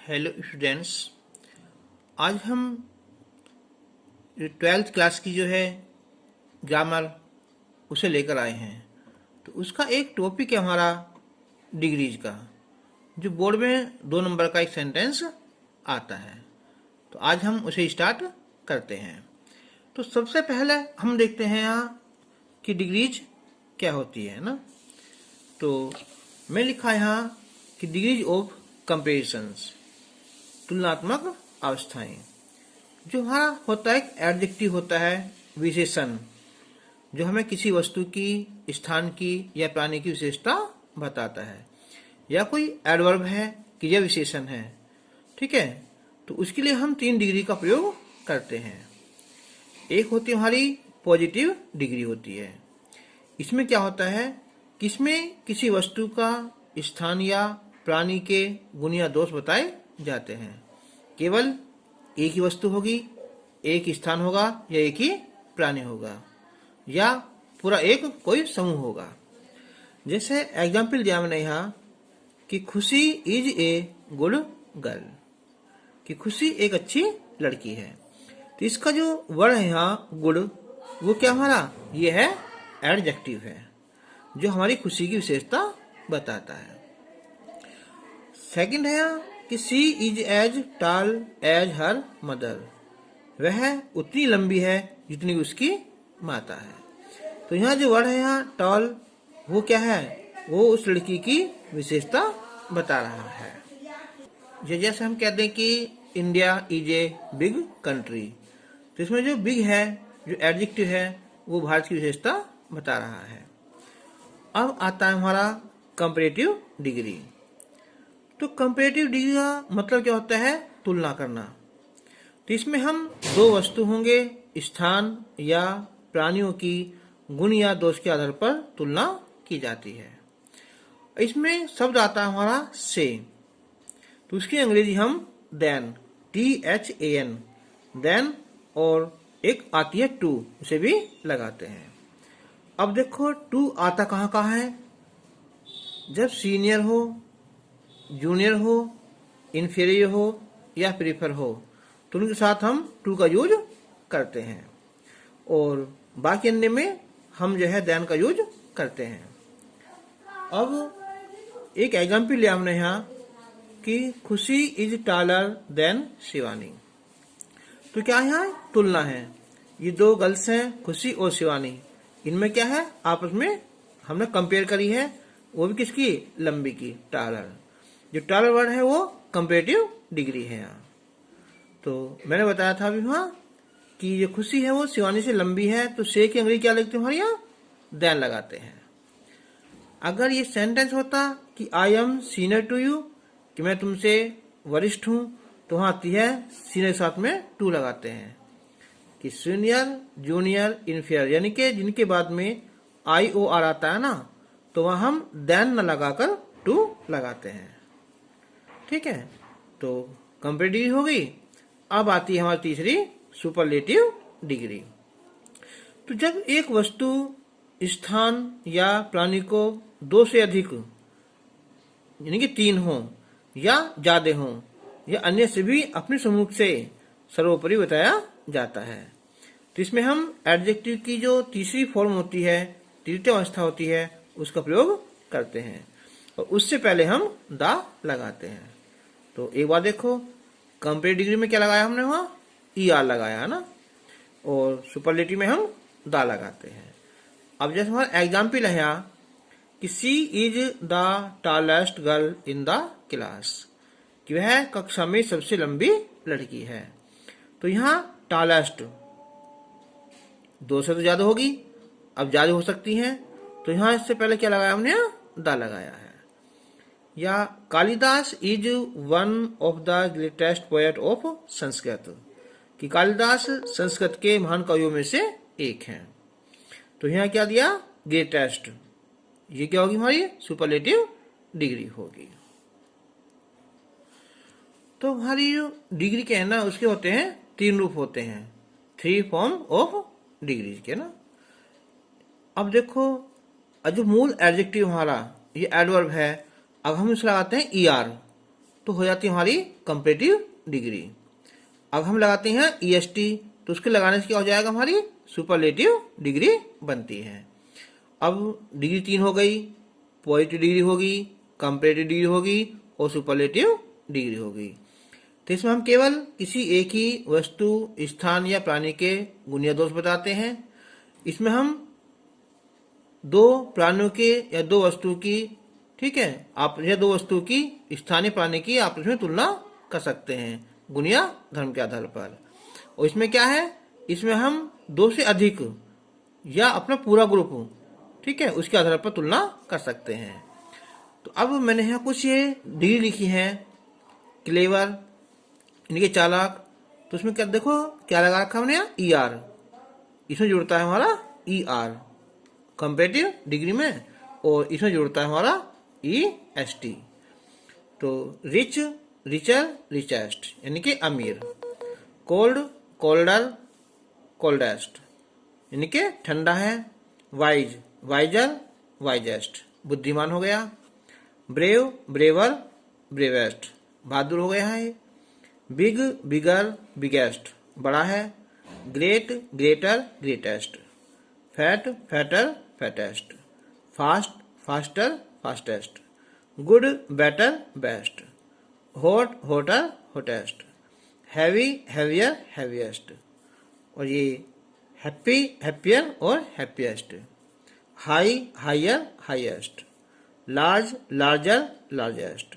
Hello students. आज हम 12th class की जो है ग्रामर उसे लेकर आए हैं। तो उसका एक टॉपिक है हमारा डिग्रीज का, जो बोर्ड में 2 नंबर का एक सेंटेंस आता है। तो आज हम उसे स्टार्ट करते हैं। तो सबसे पहले हम देखते हैं यहाँ कि डिग्रीज क्या होती है ना। तो मैं लिखा यहाँ कि डिग्रीज ऑफ कंपेरिजन्स, तुलनात्मक अवस्थाएं। जो हमारा होता है एक एडजेक्टिव होता है, विशेषण, जो हमें किसी वस्तु की, स्थान की या प्राणी की विशेषता बताता है। या कोई एडवर्ब है कि यह विशेषण है, ठीक है। तो उसके लिए हम 3 डिग्री का प्रयोग करते हैं। एक होती है हमारी पॉजिटिव डिग्री होती है। इसमें क्या होता है कि इसमें किसी वस्तु का, स्थान या प्राणी के गुण या दोष बताए जाते हैं। केवल एक ही वस्तु होगी, एक स्थान होगा या एक ही प्राणी होगा, या पूरा एक कोई समूह होगा। जैसे एग्जाम्पल दिया मैंने यहाँ कि खुशी इज ए गुड गर्ल, कि खुशी एक अच्छी लड़की है। तो इसका जो वर्ड है यहाँ गुड, वो क्या हमारा ये है एडजेक्टिव है, जो हमारी खुशी की विशेषता बताता है। सेकंड है कि she is as tall as her mother, वह उतनी लंबी है जितनी उसकी माता है। तो यहाँ जो वर्ड है यहाँ टॉल, वो क्या है, वो उस लड़की की विशेषता बता रहा है। जैसे हम कहते हैं कि India is a big country, तो इसमें जो बिग है, जो एडजेक्टिव है, वो भारत की विशेषता बता रहा है। अब आता है हमारा कंपैरेटिव डिग्री। तो कंपैरेटिव डिग्री का मतलब क्या होता है, तुलना करना। तो इसमें हम 2 वस्तु होंगे, स्थान या प्राणियों की गुण या दोष के आधार पर तुलना की जाती है। इसमें शब्द आता है हमारा से, तो उसकी अंग्रेजी हम देन, THAN, देन, और एक आती है टू, उसे भी लगाते हैं। अब देखो टू आता कहाँ कहाँ है, जब सीनियर हो, जूनियर हो, इन्फीरियर हो या प्रीफर हो, तो उनके साथ हम टू का यूज करते हैं। और बाकी अन्य में हम जो है देन का यूज करते हैं। अब एक एग्जाम्पल लिया हमने यहाँ कि खुशी इज टॉलर देन शिवानी। तो क्या यहाँ तुलना है, ये 2 गर्ल्स हैं, खुशी और शिवानी। इनमें क्या है, आपस में हमने कंपेयर करी है, वो भी किसकी, लंबी की, टॉलर। जो टॉलर वर्ड है वो कंपैरेटिव डिग्री है यहाँ। तो मैंने बताया था अभी वहाँ कि जो खुशी है वो शिवानी से लंबी है, तो से की अंग्रेजी क्या लिखते हैं हमारे यहाँ, देन लगाते हैं। अगर ये सेंटेंस होता कि I am senior to you, कि मैं तुमसे वरिष्ठ हूँ, तो वहाँ आती है सीनियर के साथ में टू लगाते हैं। कि सीनियर, जूनियर, इन्फीरियर, यानी कि जिनके बाद में IOR आता है ना, तो वहाँ हम देन न लगाकर टू लगाते हैं, ठीक है। तो कंपैरेटिव हो गई। अब आती है हमारी तीसरी सुपरलेटिव डिग्री। तो जब एक वस्तु, स्थान या प्राणी को 2 से अधिक, यानी कि 3 हो या ज्यादा हो, या अन्य से भी अपने समूह से सर्वोपरि बताया जाता है। तो इसमें हम एडजेक्टिव की जो तीसरी फॉर्म होती है, तृतीय अवस्था होती है, उसका प्रयोग करते हैं, और उससे पहले हम दा लगाते हैं। तो एक बार देखो, कंपैरेटिव डिग्री में क्या लगाया हमने, वहाँ ER लगाया है ना, और सुपरलेटिव में हम दा लगाते हैं। अब जैसे हमारा एग्जाम्पल है यहाँ कि she is the tallest girl in the class, कि वह कक्षा में सबसे लंबी लड़की है। तो यहाँ टॉलेस्ट 2 से तो ज्यादा होगी, अब ज्यादा हो सकती हैं, तो यहाँ इससे पहले क्या लगाया हमने, दा लगाया है। या Kalidas is one of the greatest poet of Sanskrit, कि कालिदास संस्कृत के महान कवियों में से एक हैं। तो यहाँ क्या दिया, ग्रेटेस्ट, ये क्या होगी हमारी सुपरलेटिव डिग्री होगी। तो हमारी डिग्री के है ना, उसके होते हैं 3 रूप होते हैं, 3 फॉर्म ऑफ डिग्री के ना। अब देखो, जो मूल एडजेक्टिव हमारा ये एडवर्ब है, अब हम इसे लगाते हैं ER, तो हो जाती है हमारी कंपैरेटिव डिग्री। अब हम लगाते हैं EST, तो उसके लगाने से क्या हो जाएगा, हमारी सुपरलेटिव डिग्री बनती है। अब डिग्री 3 हो गई, पॉजिटिव डिग्री होगी, कंपैरेटिव डिग्री होगी और सुपरलेटिव डिग्री होगी। तो इसमें हम केवल किसी एक ही वस्तु, स्थान या प्राणी के गुण या दोष बताते हैं। इसमें हम दो प्राणियों के या दो वस्तु की, ठीक है, आप या दो वस्तु की स्थानीय प्राणी की आपस में तुलना कर सकते हैं गुण या धर्म के आधार पर। और इसमें क्या है, इसमें हम 2 से अधिक या अपना पूरा ग्रुप, ठीक है, उसके आधार पर तुलना कर सकते हैं। तो अब मैंने यहाँ कुछ ये डिग्री लिखी है, क्लेवर, इनके चालाक। तो उसमें क्या देखो क्या लगा रखा हमने यहाँ, ER, इसमें जुड़ता है हमारा ER कंपैरेटिव डिग्री में, और इसमें जुड़ता है हमारा EST। तो रिच, रिचर, रिचेस्ट यानी कि अमीर, कोल्ड, कोल्डर, कोल्डेस्ट यानी कि ठंडा है, वाइज, वाइजर, वाइजेस्ट बुद्धिमान हो गया, ब्रेव, ब्रेवर, ब्रेवेस्ट बहादुर हो गया है, बिग, बिगर, बिगेस्ट बड़ा है, great, greater, greatest, fat, fatter, fattest, fast, faster, fastest, good, better, best, hot, hotter, hottest, heavy, heavier, heaviest, और ये हैप्पी, हैप्पियर और happiest, high, higher, highest, large, larger, largest,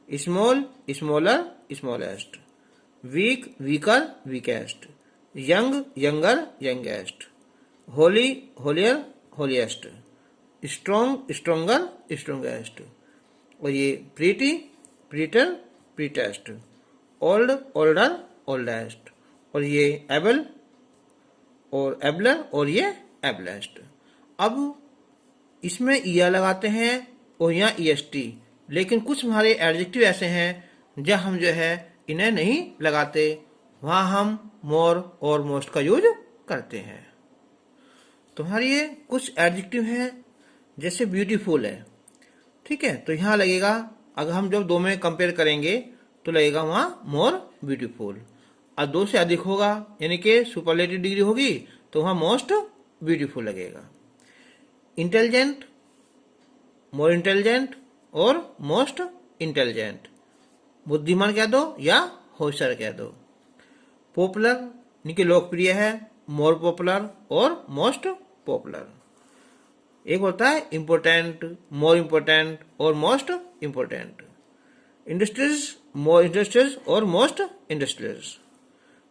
small, smaller, smallest, weak, weaker, weakest, young, younger, youngest, holy, holier, holiest, strong, stronger, strongest, और ये pretty, prettier, prettiest, old, older, oldest, और ये able और abler, और ये ablest. अब इसमें ER लगाते हैं और यहाँ EST, लेकिन कुछ हमारे एडजेक्टिव ऐसे हैं जहाँ हम जो है इन्हें नहीं लगाते, वहाँ हम मोर और मोस्ट का यूज करते हैं। तो हमारे ये कुछ एडजेक्टिव हैं, जैसे ब्यूटीफुल है, ठीक है, तो यहाँ लगेगा, अगर हम जब 2 में कंपेयर करेंगे तो लगेगा वहाँ मोर ब्यूटीफुल। और 2 से अधिक होगा यानी कि सुपरलेटिव डिग्री होगी तो वहाँ मोस्ट ब्यूटीफुल लगेगा। इंटेलिजेंट, मोर इंटेलिजेंट और मोस्ट इंटेलिजेंट बुद्धिमान कह दो या होशियार कह दो। पॉपुलर यानी कि लोकप्रिय है, मोर पॉपुलर और मोस्ट पॉपुलर। एक होता है इम्पोर्टेंट, मोर इम्पोर्टेंट और most important. Industries, more industries और most industries.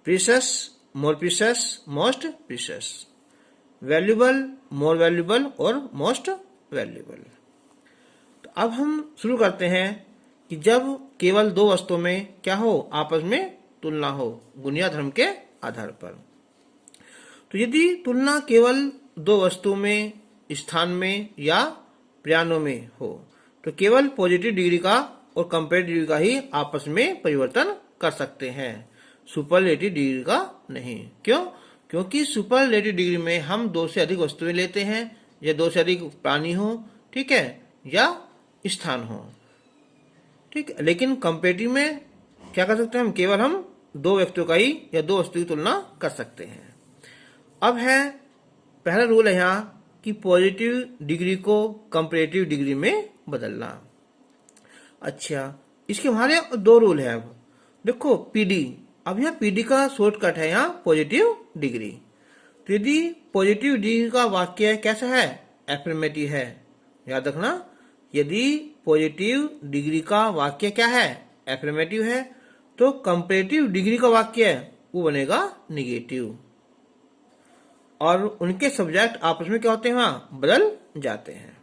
Precious, more precious, most precious. Valuable, more valuable और मोस्ट वैल्यूबल। तो अब हम शुरू करते हैं कि जब केवल 2 वस्तुओं में क्या हो, आपस में तुलना हो गुण या धर्म के आधार पर। तो यदि तुलना केवल 2 वस्तुओं में, स्थान में या प्राणियों में हो तो केवल पॉजिटिव डिग्री का और कंपैरेटिव डिग्री का ही आपस में परिवर्तन कर सकते हैं, सुपरलेटिव डिग्री का नहीं। क्यों? क्योंकि सुपरलेटिव डिग्री में हम 2 से अधिक वस्तुएं लेते हैं या 2 से अधिक प्राणी हो, ठीक है, या स्थान हो, ठीक है। लेकिन कंपैरेटिव में क्या कर सकते हैं, हम केवल 2 व्यक्तियों का ही या 2 वस्तु की तुलना कर सकते हैं। अब है पहला रूल है यहाँ कि पॉजिटिव डिग्री को कंपैरेटिव डिग्री में बदलना। अच्छा, इसके हमारे 2 रूल है। अब देखो PD, अब यहाँ PD का शॉर्टकट है यहाँ पॉजिटिव डिग्री। तो यदि पॉजिटिव डिग्री का वाक्य कैसा है, एफर्मेटिव है, याद रखना, यदि पॉजिटिव डिग्री का वाक्य क्या है, एफर्मेटिव है, तो कंपैरेटिव डिग्री का वाक्य वो बनेगा निगेटिव, और उनके सब्जेक्ट आपस में क्या होते हैं, वहां बदल जाते हैं।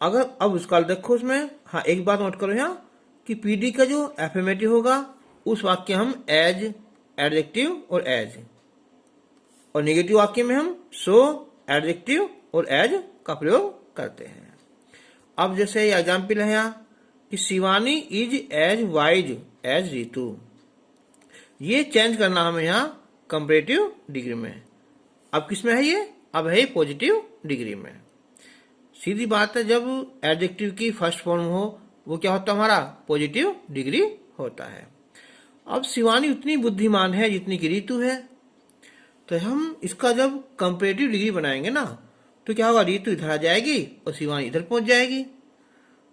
अगर अब उसका देखो उसमें, हाँ एक बात नोट करो यहाँ कि PD का जो एफर्मेटिव होगा उस वाक्य हम एज, एडजेक्टिव और एज, और नेगेटिव वाक्य में हम सो, एडजेक्टिव और एज का प्रयोग करते हैं। अब जैसे एग्जाम्पल है यहाँ कि Shivani is as wise as Ritu, ये चेंज करना हमें यहाँ कंपैरेटिव डिग्री में। अब किस में है ये, अब है पॉजिटिव डिग्री में। सीधी बात है, जब एडजेक्टिव की फर्स्ट फॉर्म हो वो क्या होता है, हमारा पॉजिटिव डिग्री होता है। अब शिवानी उतनी बुद्धिमान है जितनी की ऋतु है, तो हम इसका जब कंपेरेटिव डिग्री बनाएंगे ना, तो क्या होगा, ऋतु इधर आ जाएगी और शिवानी इधर पहुंच जाएगी।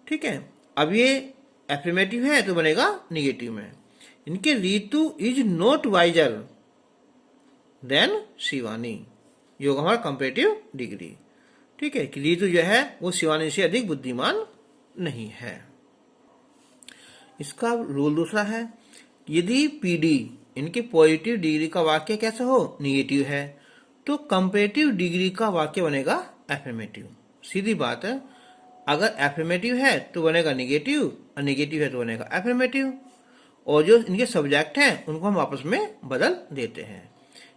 ठीक है, अब ये एफर्मेटिव है तो बनेगा निगेटिव में। इनके Ritu is not wiser than Shivani, ये होगा हमारा कंपेरेटिव डिग्री। ठीक है, कि ऋतु जो है वो शिवानी से अधिक बुद्धिमान नहीं है। इसका रूल दूसरा है, यदि पीडी इनके पॉजिटिव डिग्री का वाक्य कैसा हो, निगेटिव है, तो कंपेरेटिव डिग्री का वाक्य बनेगा एफर्मेटिव। सीधी बात है, अगर एफर्मेटिव है तो बनेगा निगेटिव और निगेटिव है तो बनेगा एफर्मेटिव। और जो इनके सब्जेक्ट हैं उनको हम आपस में बदल देते हैं।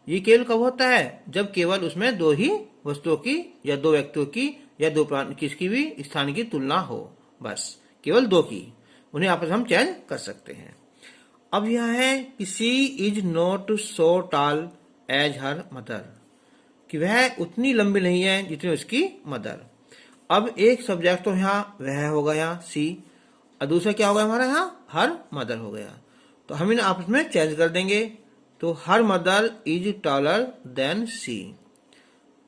ये केवल कब होता है, जब केवल उसमें दो ही वस्तुओं की या दो व्यक्तियों की या दो किसकी भी स्थान की तुलना हो, बस केवल दो की, उन्हें आपस में हम चेंज कर सकते हैं। अब यह है कि she is not so tall as her mother, कि वह उतनी लंबी नहीं है जितनी उसकी मदर। अब एक सब्जेक्ट तो यहाँ वह होगा, यहाँ सी, और दूसरा क्या होगा हमारा, यहाँ हर मदर हो गया। तो हम इन्हें आपस में चेंज कर देंगे, तो her mother is taller than she,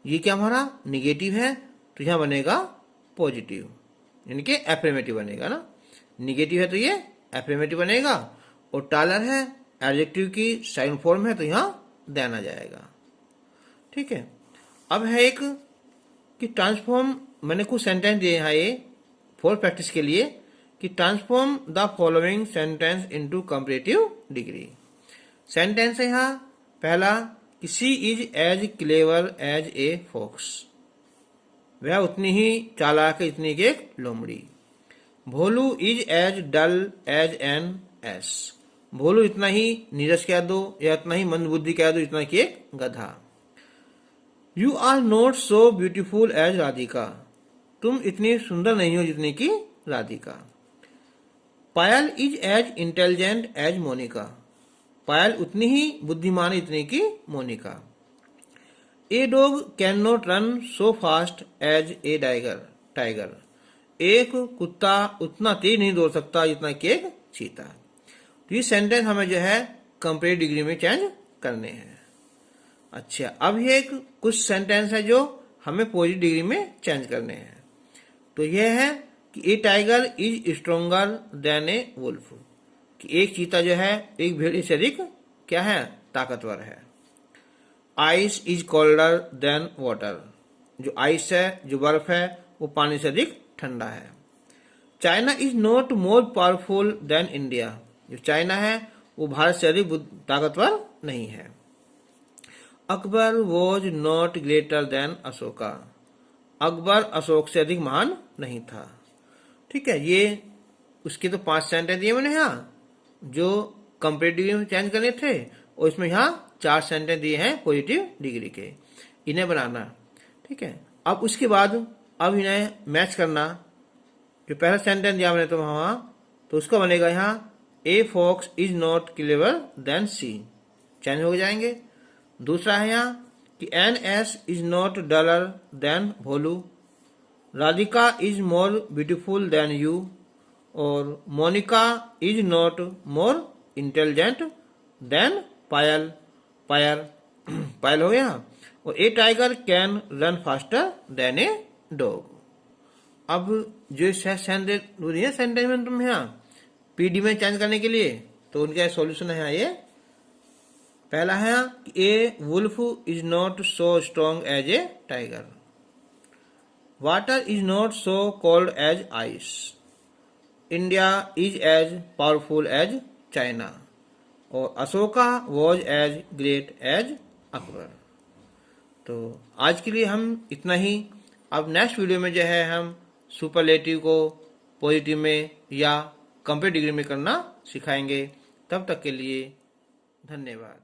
ये क्या हमारा निगेटिव है, तो यहाँ बनेगा पॉजिटिव, यानी कि एफर्मेटिव बनेगा ना। निगेटिव है तो ये एफर्मेटिव बनेगा, और टॉलर है एडजेक्टिव की साइन फॉर्म है तो यहाँ देन आ जाएगा। ठीक है, अब है एक कि ट्रांसफॉर्म, मैंने कुछ सेंटेंस दिए हैं ये फॉर प्रैक्टिस के लिए, कि transform the following sentence into comparative degree. Sentence है यहाँ पहला कि she is as clever as a fox, वह उतनी ही चालाक है जितनी की एक लोमड़ी। Bholu is as dull as an ass, Bholu इतना ही नीरस कह दो या इतना ही मंदबुद्धि कह दो जितना कि एक गधा। You are not so beautiful as Radhika, तुम इतनी सुंदर नहीं हो जितनी की Radhika. Payal is as intelligent as Monika, Payal उतनी ही बुद्धिमान है जितनी की Monika. A dog can not run so fast as a tiger, एक कुत्ता उतना तेज नहीं दौड़ सकता जितना कि एक चीता। तो ये सेंटेंस हमें जो है कंपेरेटिव डिग्री में चेंज करने हैं। अच्छा, अब ये एक कुछ सेंटेंस है जो हमें पॉजिटिव डिग्री में चेंज करने हैं। तो यह है कि a tiger is stronger than a wolf, कि एक चीता जो है एक भेड़ से अधिक क्या है, ताकतवर है। Ice is colder than water, जो आइस है, जो बर्फ है, वो पानी से अधिक ठंडा है। China is not more powerful than India, जो चाइना है वो भारत से अधिक ताकतवर नहीं है। Akbar was not greater than Ashoka, Akbar Ashok से अधिक महान नहीं था। ठीक है, ये उसके तो 5 सेंटेंस दिए मैंने यहाँ जो कंपेरेटिव में चेंज करने थे, और इसमें यहाँ 4 सेंटेंस दिए हैं पॉजिटिव डिग्री के, इन्हें बनाना। ठीक है, अब उसके बाद अब इन्हें मैच करना। जो पहला सेंटेंस दिया मैंने तो वहां, तो उसका बनेगा यहाँ a fox is not clever than C, change हो जाएंगे। दूसरा है यहाँ कि an ass is not duller than Bholu, Radhika is more beautiful than you, और Monika is not more intelligent than Payal, Payal हो गया। और a tiger can run faster than a dog. अब जो सेंटेंस में तुम यहाँ पीडी में चेंज करने के लिए, तो उनका सॉल्यूशन है ये पहला है कि a wolf is not so strong as a tiger, water is not so cold as ice, India is as powerful as China, और Ashoka was as great as Akbar. तो आज के लिए हम इतना ही। अब नेक्स्ट वीडियो में जो है हम सुपरलेटिव को पॉजिटिव में या कंपेरेटिव डिग्री में करना सिखाएंगे। तब तक के लिए धन्यवाद।